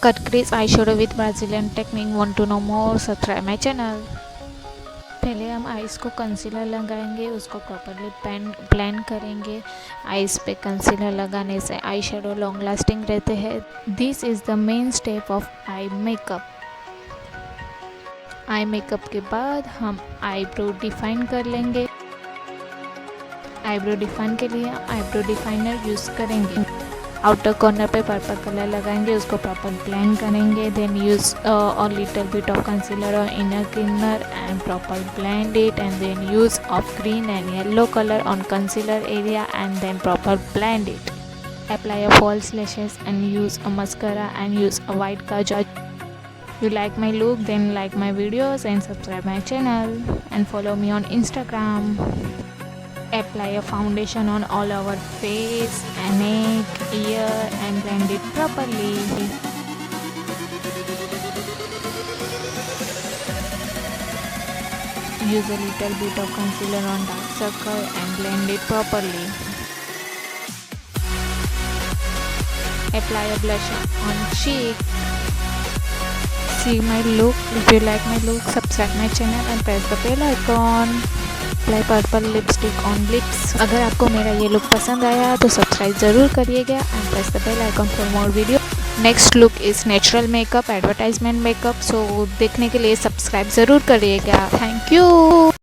cut crease eyeshadow with Brazilian technique. Want to know more? Subscribe my channel. पहले हम eyes को concealer लगाएंगे, उसको प्रॉपरली ब्लेंड करेंगे। आइज़ पे कंसीलर लगाने से आई शेडो लॉन्ग लास्टिंग रहते हैं। This is the main step of eye makeup. Eye makeup के बाद हम आईब्रो डिफाइन कर लेंगे। आईब्रो डिफाइन के लिए आईब्रो डिफाइनर यूज़ करेंगे। आउटर कॉर्नर पे पर्पल कलर लगाएंगे, उसको प्रॉपर ब्लेंड करेंगे। Then use a little bit of concealer और inner cleaner and proper blend it, and then use of green and yellow colour on concealer area and then proper blend it. Apply a false lashes and use a mascara and use a white kajal. You like my look? Then like my videos and subscribe my channel and follow me on Instagram. Apply a foundation on all over face and neck, ear and blend it properly. Use a little bit of concealer on dark circle and blend it properly. Apply a blush on cheek. See my look. If you like my look, subscribe my channel and press the bell icon. Apply purple lipstick on lips. अगर आपको मेरा ये look पसंद आया तो subscribe ज़रूर करिएगा and press the bell icon for more video. Next look is natural makeup, advertisement makeup. So देखने के लिए सब्सक्राइब ज़रूर करिएगा। Thank you.